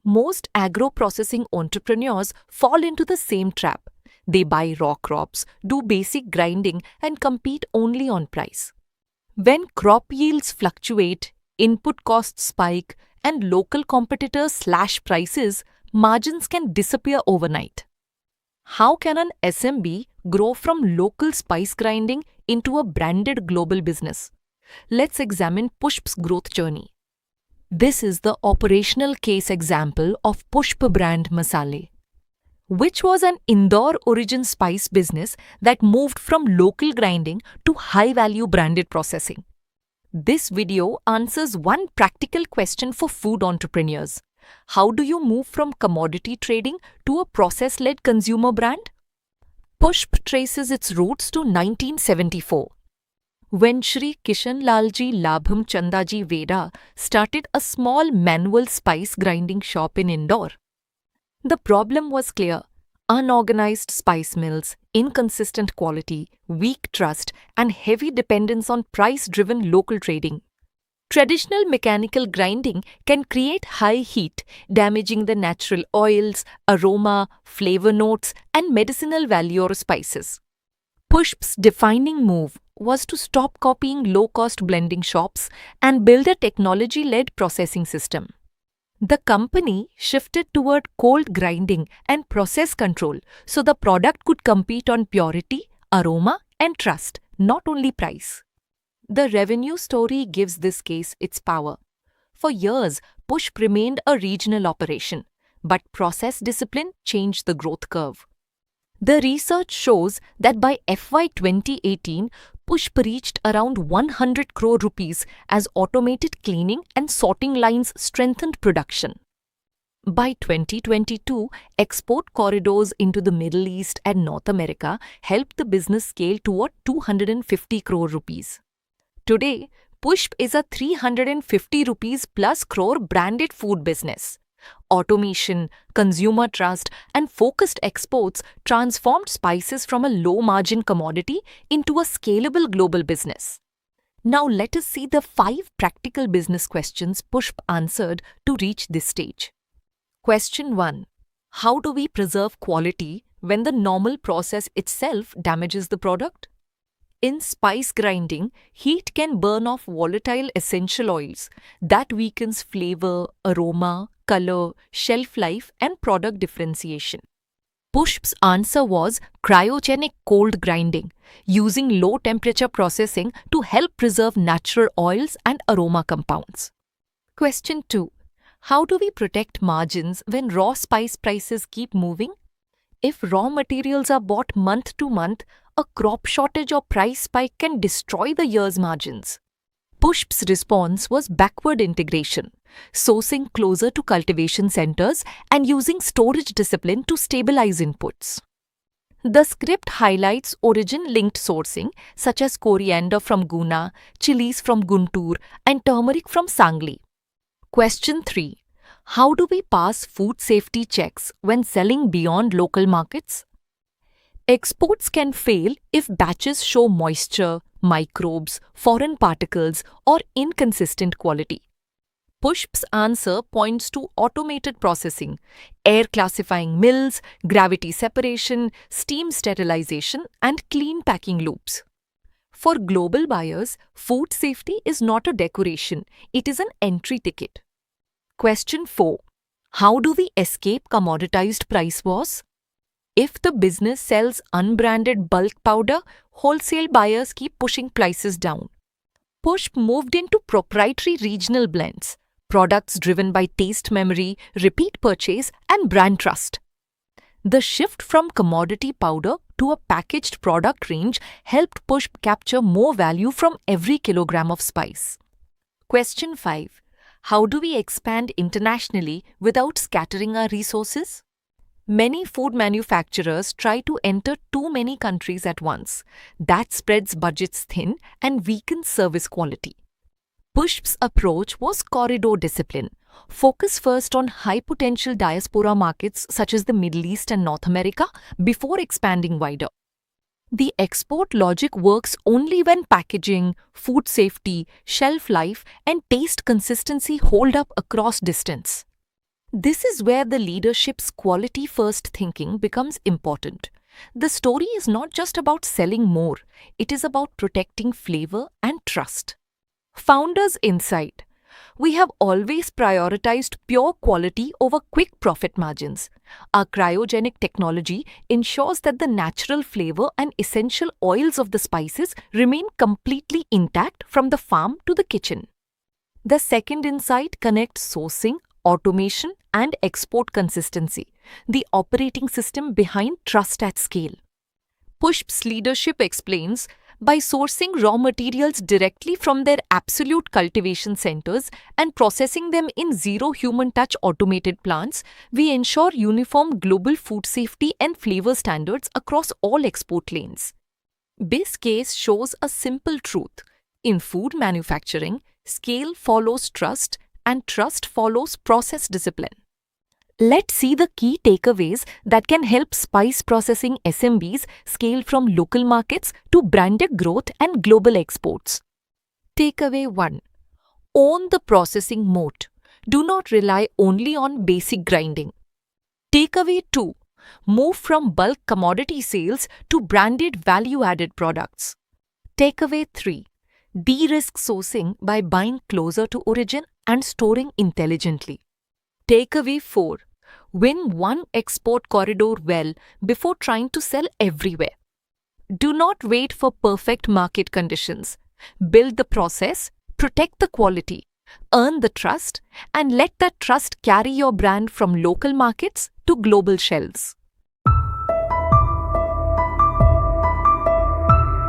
Most agro-processing entrepreneurs fall into the same trap. They buy raw crops, do basic grinding, and compete only on price. When crop yields fluctuate, input costs spike, and local competitors slash prices, margins can disappear overnight. How can an SMB grow from local spice grinding into a branded global business? Let's examine Pushp's growth journey. This is the operational case example of Pushp brand Masale, which was an Indore origin spice business that moved from local grinding to high value branded processing. This video answers one practical question for food entrepreneurs. How do you move from commodity trading to a process led consumer brand? Pushp traces its roots to 1974, when Shri Kishan Lalji Labham Chandaji Veda started a small manual spice grinding shop in Indore. The problem was clear: unorganized spice mills, inconsistent quality, weak trust, and heavy dependence on price-driven local trading. Traditional mechanical grinding can create high heat, damaging the natural oils, aroma, flavor notes, and medicinal value of spices. Pushp's defining move was to stop copying low-cost blending shops and build a technology-led processing system. The company shifted toward cold grinding and process control so the product could compete on purity, aroma, and trust, not only price. The revenue story gives this case its power. For years, Pushp remained a regional operation, but process discipline changed the growth curve. The research shows that by FY 2018, Pushp reached around 100 crore rupees as automated cleaning and sorting lines strengthened production. By 2022, export corridors into the Middle East and North America helped the business scale toward 250 crore rupees. Today, Pushp is a 350 rupees plus crore branded food business. Automation, consumer trust, and focused exports transformed spices from a low-margin commodity into a scalable global business. Now let us see the 5 practical business questions Pushp answered to reach this stage. Question 1. How do we preserve quality when the normal process itself damages the product? In spice grinding, heat can burn off volatile essential oils. That weakens flavor, aroma, color, shelf life, and product differentiation. Pushp's answer was cryogenic cold grinding, using low-temperature processing to help preserve natural oils and aroma compounds. Question 2. How do we protect margins when raw spice prices keep moving? If raw materials are bought month to month, a crop shortage or price spike can destroy the year's margins. Pushp's response was backward integration, sourcing closer to cultivation centers and using storage discipline to stabilize inputs. The script highlights origin-linked sourcing such as coriander from Guna, chilies from Guntur, and turmeric from Sangli. Question 3. How do we pass food safety checks when selling beyond local markets? Exports can fail if batches show moisture, microbes, foreign particles, or inconsistent quality. Pushp's answer points to automated processing, air classifying mills, gravity separation, steam sterilization, and clean packing loops. For global buyers, food safety is not a decoration, it is an entry ticket. Question 4. How do we escape commoditized price wars? If the business sells unbranded bulk powder, wholesale buyers keep pushing prices down. Pushp moved into proprietary regional blends, products driven by taste memory, repeat purchase, and brand trust. The shift from commodity powder to a packaged product range helped Pushp capture more value from every kilogram of spice. Question 5. How do we expand internationally without scattering our resources? Many food manufacturers try to enter too many countries at once. That spreads budgets thin and weakens service quality. Pushp's approach was corridor discipline. Focus first on high-potential diaspora markets such as the Middle East and North America before expanding wider. The export logic works only when packaging, food safety, shelf life, and taste consistency hold up across distance. This is where the leadership's quality first thinking becomes important. The story is not just about selling more, it is about protecting flavor and trust. Founders' insight. We have always prioritized pure quality over quick profit margins. Our cryogenic technology ensures that the natural flavor and essential oils of the spices remain completely intact from the farm to the kitchen. The second insight connects sourcing, automation, and export consistency, the operating system behind trust at scale. Pushp's leadership explains, by sourcing raw materials directly from their absolute cultivation centers and processing them in zero human touch automated plants, we ensure uniform global food safety and flavor standards across all export lanes. This case shows a simple truth. In food manufacturing, scale follows trust and trust follows process discipline. Let's see the key takeaways that can help spice processing SMBs scale from local markets to branded growth and global exports. Takeaway 1. Own the processing moat. Do not rely only on basic grinding. Takeaway 2. Move from bulk commodity sales to branded value-added products. Takeaway 3. De-risk sourcing by buying closer to origin and storing intelligently. Takeaway 4. Win one export corridor well before trying to sell everywhere. Do not wait for perfect market conditions. Build the process, protect the quality, earn the trust, and let that trust carry your brand from local markets to global shelves.